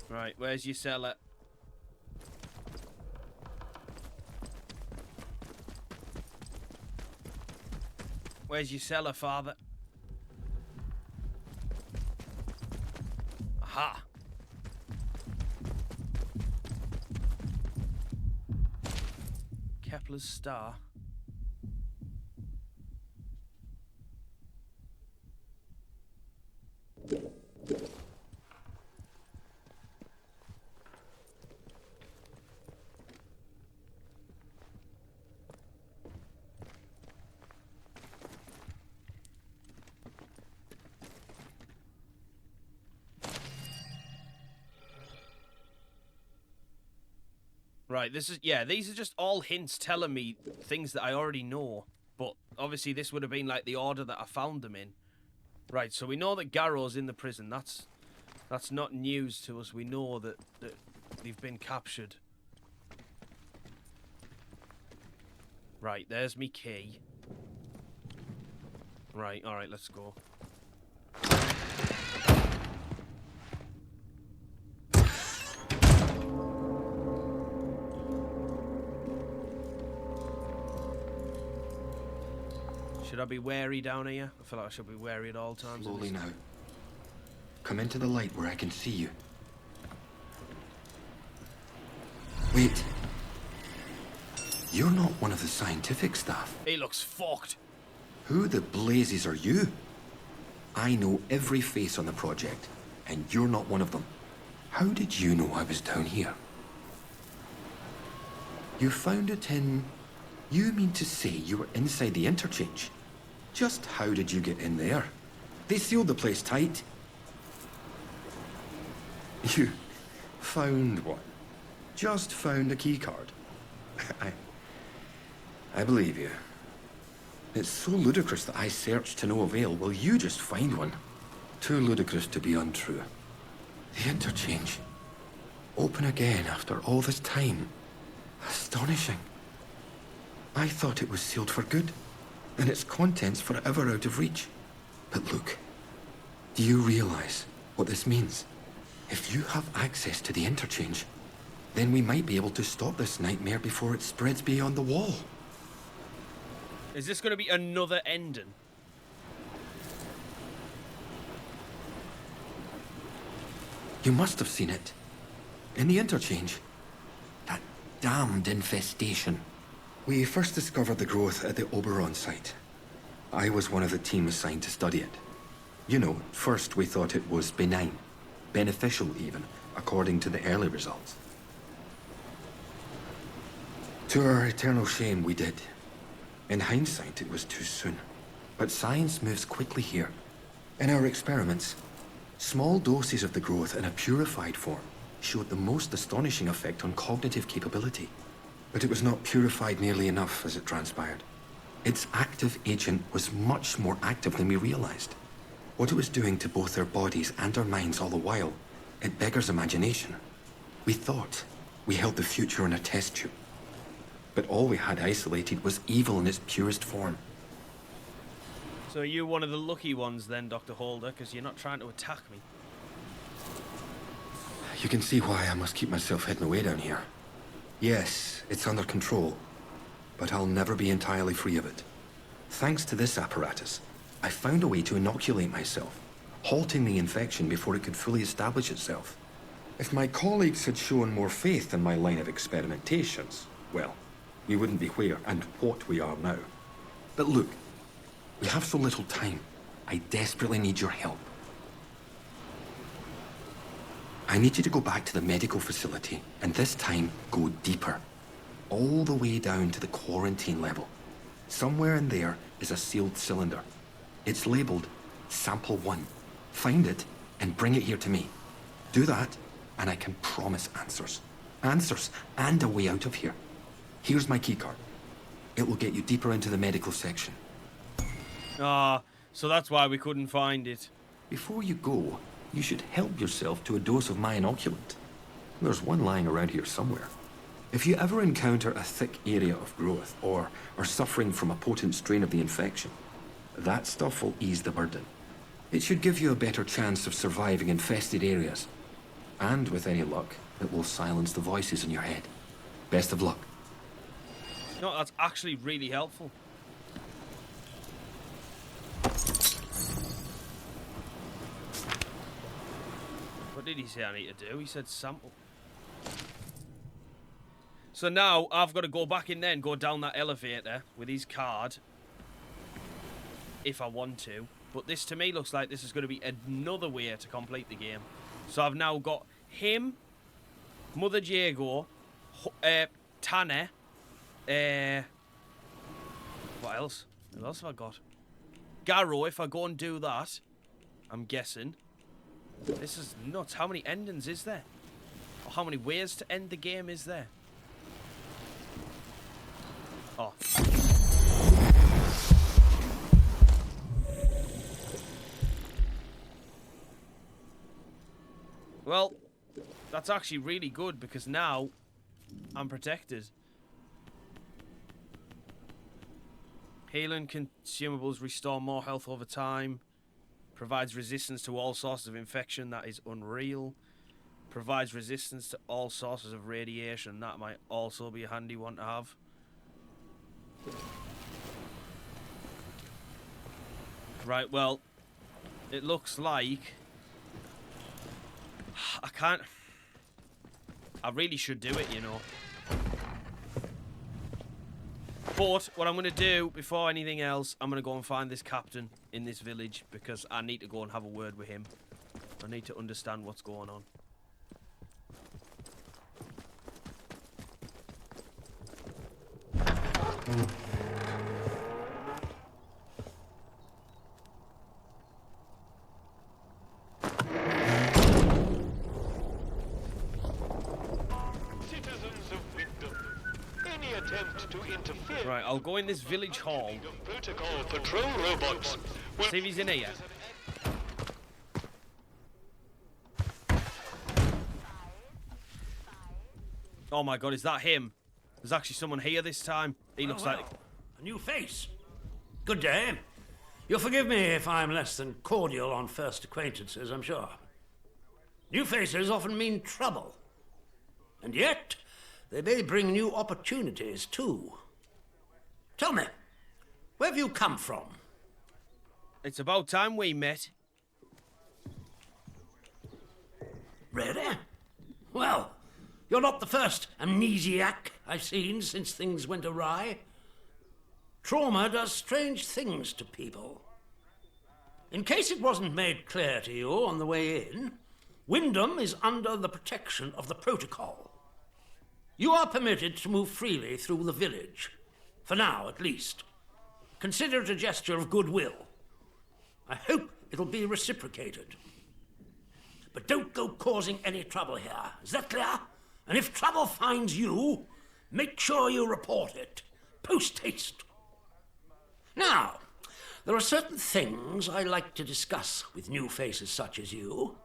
Right, where's your cellar? Where's your cellar, father? Aha! Kepler's star. Right, this is, yeah, these are just all hints telling me things that I already know. But obviously this would have been like the order that I found them in. Right, so we know that Garrow's in the prison. That's not news to us. We know that they've been captured. Right, there's me key. Right, alright, let's go. Should I be wary down here? I feel like I should be wary at all times. Slowly now. Come into the light where I can see you. Wait. You're not one of the scientific staff. He looks fucked. Who the blazes are you? I know every face on the project, and you're not one of them. How did you know I was down here? You found it in... You mean to say you were inside the Interchange? Just how did you get in there? They sealed the place tight. You found one. Just found a keycard. I believe you. It's so ludicrous that I searched to no avail. Will you just find one? Too ludicrous to be untrue. The Interchange. Open again after all this time. Astonishing. I thought it was sealed for good, and its contents forever out of reach. But look, do you realize what this means? If you have access to the Interchange, then we might be able to stop this nightmare before it spreads beyond the wall. Is this going to be another ending? You must have seen it. In the Interchange. That damned infestation. We first discovered the growth at the Oberon site. I was one of the team assigned to study it. You know, first we thought it was benign. Beneficial even, according to the early results. To our eternal shame, we did. In hindsight, it was too soon. But science moves quickly here. In our experiments, small doses of the growth in a purified form showed the most astonishing effect on cognitive capability. But it was not purified nearly enough, as it transpired. Its active agent was much more active than we realized. What it was doing to both our bodies and our minds all the while, it beggars imagination. We thought we held the future in a test tube. But all we had isolated was evil in its purest form. So you're one of the lucky ones then, Dr. Holder, because you're not trying to attack me. You can see why I must keep myself hidden away down here. Yes, it's under control, but I'll never be entirely free of it. Thanks to this apparatus, I found a way to inoculate myself, halting the infection before it could fully establish itself. If my colleagues had shown more faith in my line of experimentations, well, we wouldn't be where and what we are now. But look, we have so little time. I desperately need your help. I need you to go back to the medical facility, and this time go deeper. All the way down to the quarantine level. Somewhere in there is a sealed cylinder. It's labeled Sample 1. Find it and bring it here to me. Do that, and I can promise answers. Answers and a way out of here. Here's my keycard. It will get you deeper into the medical section. Ah, so that's why we couldn't find it. Before you go, you should help yourself to a dose of my inoculant. There's one lying around here somewhere. If you ever encounter a thick area of growth, or are suffering from a potent strain of the infection, that stuff will ease the burden. It should give you a better chance of surviving infested areas. And with any luck, it will silence the voices in your head. Best of luck. No, that's actually really helpful. What did he say I need to do? He said sample. So now I've got to go back in there and go down that elevator with his card. If I want to. But this to me looks like this is going to be another way to complete the game. So I've now got him, Mother Jago, Tanner, what else? What else have I got? Garrow, if I go and do that, I'm guessing. This is nuts. How many endings is there? Or how many ways to end the game is there? Oh. Well, that's actually really good because now I'm protected. Healing consumables restore more health over time. Provides resistance to all sources of infection. That is unreal. Provides resistance to all sources of radiation. That might also be a handy one to have. Right, well, it looks like I can't. I really should do it, you know. But what I'm going to do before anything else, I'm going to go and find this captain in this village because I need to go and have a word with him. I need to understand what's going on. Right, I'll go in this village hall. Protocol patrol robots. See if he's in here. Oh my god, is that him? There's actually someone here this time. He looks like... A new face. Good day. You'll forgive me if I'm less than cordial on first acquaintances, I'm sure. New faces often mean trouble. And yet, they may bring new opportunities, too. Tell me, where have you come from? It's about time we met. Really? Well, you're not the first amnesiac I've seen since things went awry. Trauma does strange things to people. In case it wasn't made clear to you on the way in, Wyndham is under the protection of the protocol. You are permitted to move freely through the village. For now, at least. Consider it a gesture of goodwill. I hope it'll be reciprocated. But don't go causing any trouble here. Is that clear? And if trouble finds you, make sure you report it. Post haste. Now, there are certain things I like to discuss with new faces such as you.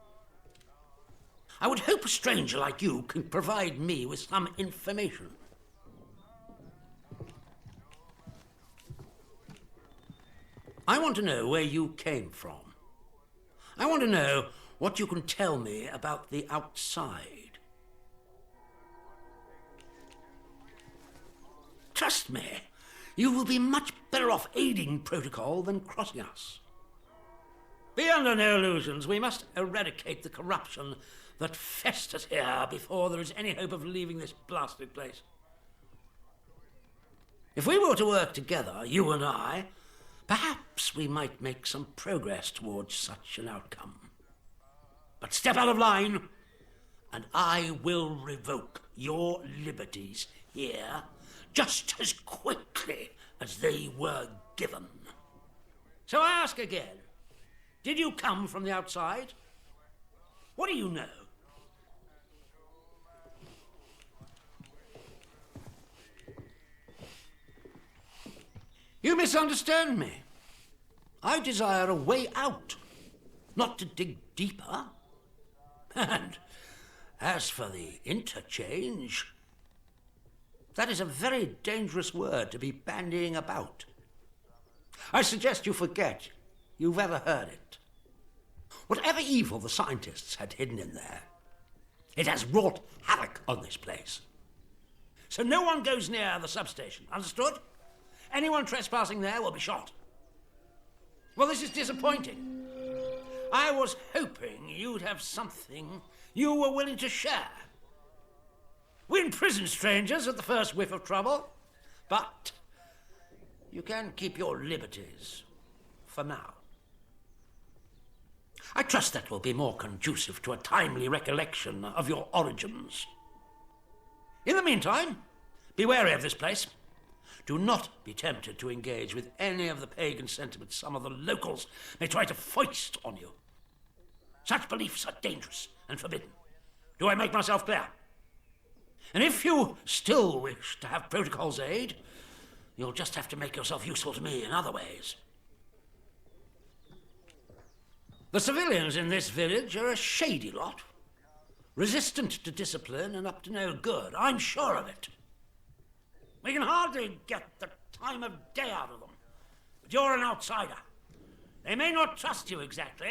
I would hope a stranger like you can provide me with some information. I want to know where you came from. I want to know what you can tell me about the outside. Trust me, you will be much better off aiding protocol than crossing us. Be under no illusions. We must eradicate the corruption that festers here before there is any hope of leaving this blasted place. If we were to work together, you and I, perhaps we might make some progress towards such an outcome. But step out of line, and I will revoke your liberties here just as quickly as they were given. So I ask again, did you come from the outside? What do you know? You misunderstand me. I desire a way out, not to dig deeper. And as for the interchange, that is a very dangerous word to be bandying about. I suggest you forget you've ever heard it. Whatever evil the scientists had hidden in there, it has wrought havoc on this place. So no one goes near the substation, understood? Anyone trespassing there will be shot. Well, this is disappointing. I was hoping you'd have something you were willing to share. We imprison strangers at the first whiff of trouble, but you can keep your liberties for now. I trust that will be more conducive to a timely recollection of your origins. In the meantime, be wary of this place. Do not be tempted to engage with any of the pagan sentiments some of the locals may try to foist on you. Such beliefs are dangerous and forbidden. Do I make myself clear? And if you still wish to have protocol's aid, you'll just have to make yourself useful to me in other ways. The civilians in this village are a shady lot, resistant to discipline and up to no good. I'm sure of it. We can hardly get the time of day out of them. But you're an outsider. They may not trust you exactly,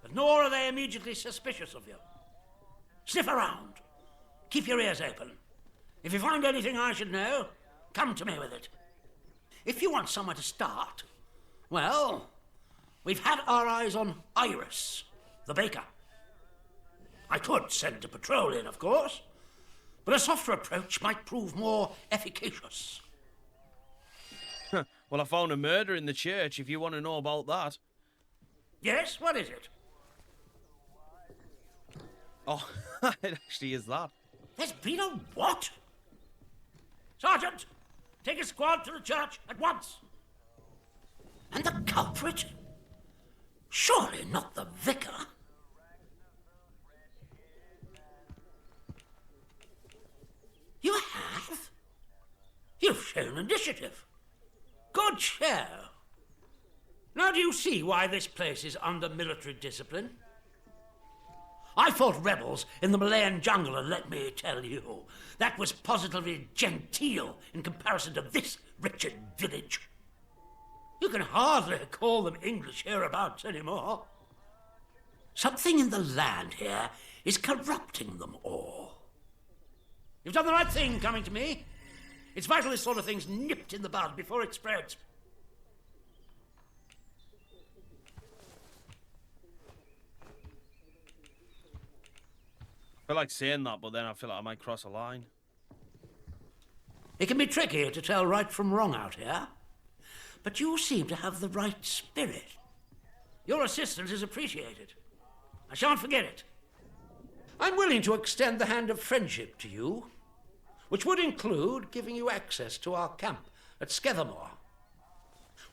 but nor are they immediately suspicious of you. Sniff around. Keep your ears open. If you find anything I should know, come to me with it. If you want somewhere to start, well, we've had our eyes on Iris, the baker. I could send a patrol in, of course, but a softer approach might prove more efficacious. Well, I found a murder in the church, if you want to know about that. Yes, what is it? Oh, it actually is that. There's been a what? Sergeant, take a squad to the church at once. And the culprit? Surely not the vicar. You have? You've shown initiative. Good show. Now do you see why this place is under military discipline? I fought rebels in the Malayan jungle, and let me tell you, that was positively genteel in comparison to this wretched village. You can hardly call them English hereabouts anymore. Something in the land here is corrupting them all. You've done the right thing coming to me. It's vital this sort of thing's nipped in the bud before it spreads. I feel like saying that, but then I feel like I might cross a line. It can be tricky to tell right from wrong out here, but you seem to have the right spirit. Your assistance is appreciated. I shan't forget it. I'm willing to extend the hand of friendship to you, which would include giving you access to our camp at Skethermore.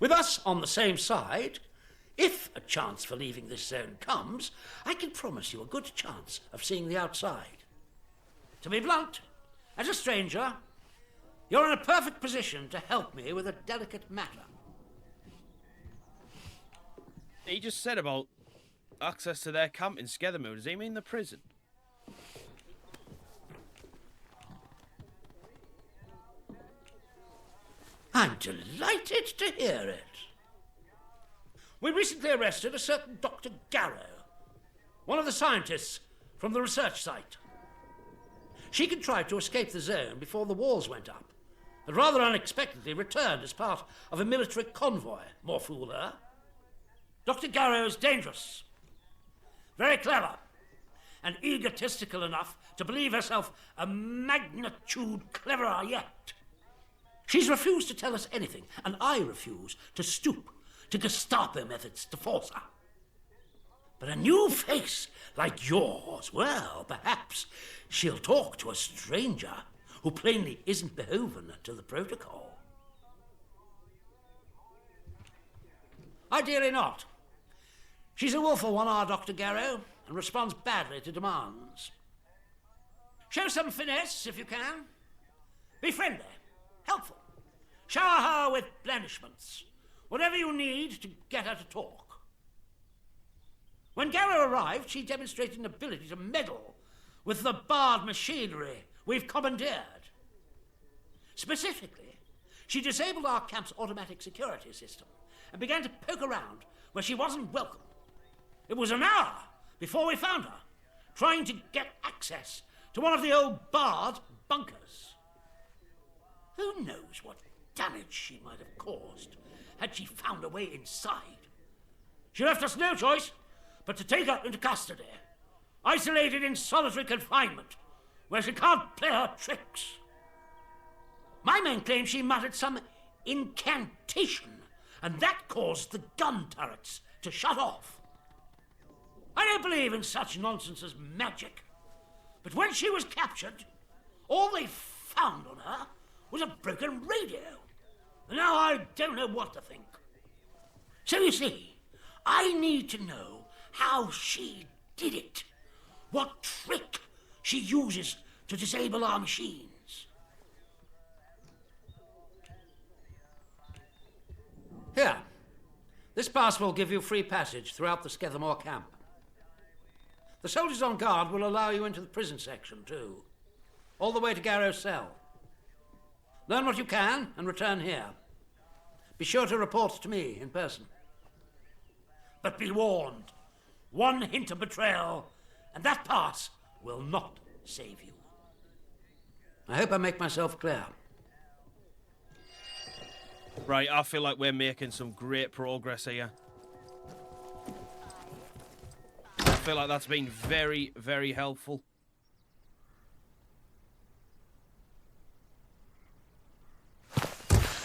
With us on the same side, if a chance for leaving this zone comes, I can promise you a good chance of seeing the outside. To be blunt, as a stranger, you're in a perfect position to help me with a delicate matter. He just said about access to their camp in Skethermore. Does he mean the prison? I'm delighted to hear it. We recently arrested a certain Dr. Garrow, one of the scientists from the research site. She contrived to escape the zone before the walls went up, and rather unexpectedly returned as part of a military convoy. More fool her. Dr. Garrow's dangerous, very clever, and egotistical enough to believe herself a magnitude cleverer yet. She's refused to tell us anything, and I refuse to stoop to Gestapo methods to force her. But a new face like yours, well, perhaps she'll talk to a stranger who plainly isn't beholden to the protocol. Ideally not. She's a willful one, our Dr. Garrow, and responds badly to demands. Show some finesse, if you can. Be friendly, helpful. Shower her with blandishments, whatever you need to get her to talk. When Garrow arrived, she demonstrated an ability to meddle with the barred machinery we've commandeered. Specifically, she disabled our camp's automatic security system and began to poke around where she wasn't welcome. It was an hour before we found her, trying to get access to one of the old barred bunkers. Who knows what damage she might have caused had she found a way inside. She left us no choice but to take her into custody, isolated in solitary confinement, where she can't play her tricks. My men claim she muttered some incantation, and that caused the gun turrets to shut off. I don't believe in such nonsense as magic, but when she was captured, all they found on her was a broken radio. And now I don't know what to think. So you see, I need to know how she did it, what trick she uses to disable our machines. Here, this pass will give you free passage throughout the Skethamore camp. The soldiers on guard will allow you into the prison section, too, all the way to Garrow's cell. Learn what you can and return here. Be sure to report to me in person. But be warned, one hint of betrayal, and that pass will not save you. I hope I make myself clear. Right, I feel like we're making some great progress here. I feel like that's been very, very helpful.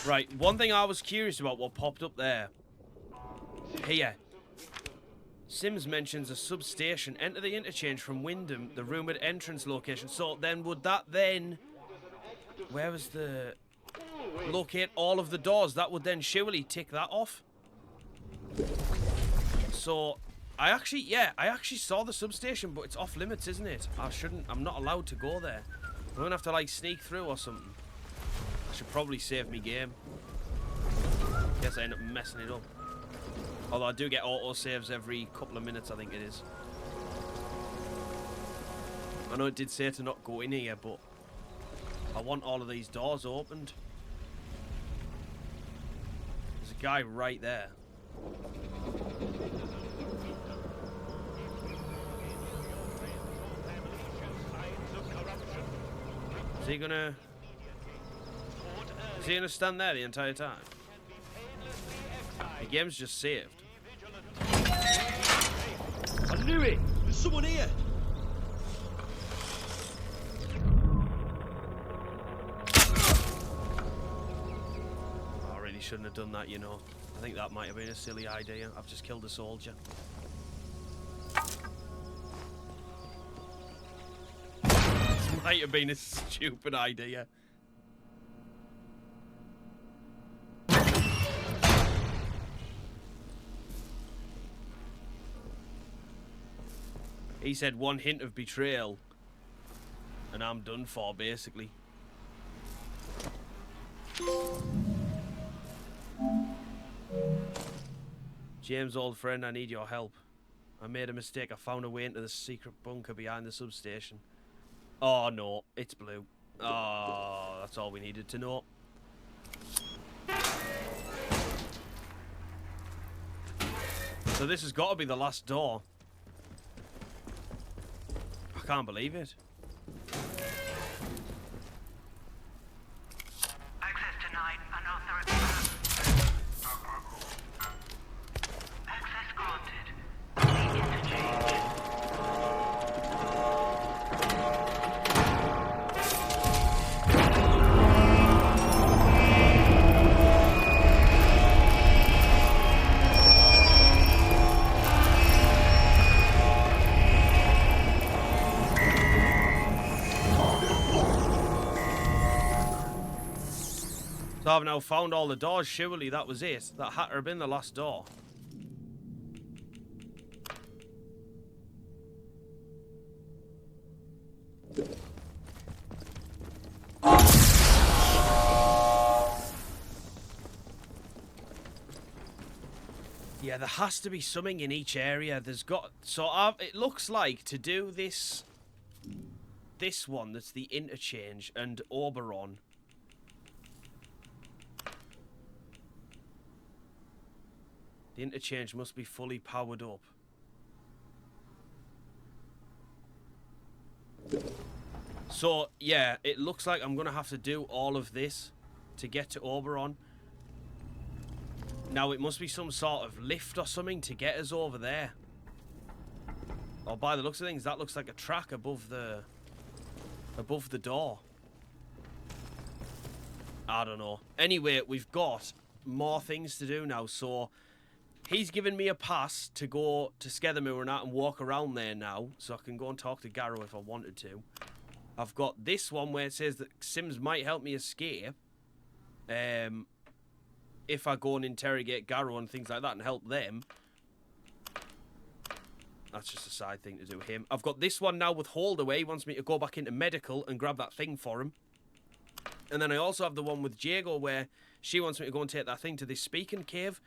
Right, one thing I was curious about what popped up there. Here. Sims mentions a substation. Enter the interchange from Wyndham, the rumoured entrance location. So then would that then... Where was the... Locate all of the doors. That would then surely tick that off. So... I actually saw the substation, but it's off limits, isn't it? I'm not allowed to go there. I'm gonna have to like sneak through or something. I should probably save me game. Guess I end up messing it up. Although I do get auto saves every couple of minutes, I think it is. I know it did say to not go in here, but I want all of these doors opened. There's a guy right there. Is he gonna stand there the entire time? The game's just saved. I knew it! There's someone here! I really shouldn't have done that, you know. I think that might have been a silly idea. I've just killed a soldier. Might have been a stupid idea. He said one hint of betrayal and I'm done for, basically. James, old friend, I need your help. I made a mistake. I found a way into the secret bunker behind the substation. Oh no, it's blue. Oh, that's all we needed to know. So this has got to be the last door. I can't believe it. Access denied. Unauthorized. Access So I've now found all the doors. Surely that was it. That had to have been the last door. Yeah, there has to be something in each area. There's got... So it looks like to do this one, that's the Interchange and Oberon. The Interchange must be fully powered up. So, yeah, it looks like I'm going to have to do all of this to get to Oberon. Now, it must be some sort of lift or something to get us over there. Or by the looks of things, that looks like a track above the door. I don't know. Anyway, we've got more things to do now. So, he's given me a pass to go to Skethermoor and walk around there now. So I can go and talk to Garrow if I wanted to. I've got this one where it says that Sims might help me escape. If I go and interrogate Garrow and things like that and help them. That's just a side thing to do him. I've got this one now with Holdaway. He wants me to go back into medical and grab that thing for him. And then I also have the one with Jago where she wants me to go and take that thing to this speaking cave.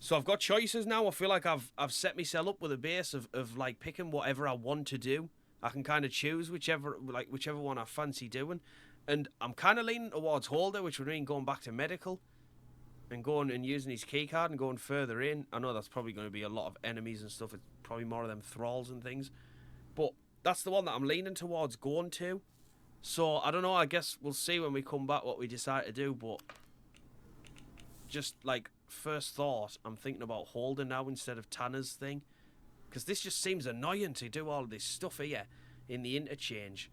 So I've got choices now. I feel like I've set myself up with a base of like picking whatever I want to do. I can kind of choose whichever one I fancy doing. And I'm kind of leaning towards Holder, which would mean going back to medical. And going and using his keycard and going further in. I know that's probably going to be a lot of enemies and stuff. It's probably more of them thralls and things. But that's the one that I'm leaning towards going to. So, I don't know. I guess we'll see when we come back what we decide to do. But just, like, first thought, I'm thinking about Holder now instead of Tanner's thing. Because this just seems annoying to do all this stuff here in the Interchange.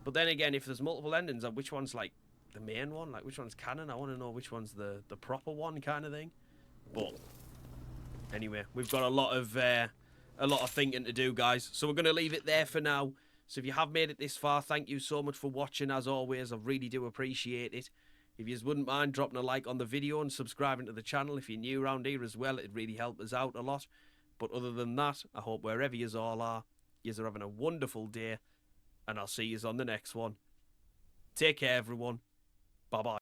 But then again, if there's multiple endings, which one's, like, the main one, like which one's canon? I want to know which one's the proper one, kind of thing. But anyway, we've got a lot of thinking to do, guys. So we're going to leave it there for now. So if you have made it this far, thank you so much for watching. As always, I really do appreciate it. If you wouldn't mind dropping a like on the video and subscribing to the channel if you're new around here as well, it'd really help us out a lot. But other than that, I hope wherever you all are, you are having a wonderful day, and I'll see you on the next one. Take care, everyone. Bye-bye.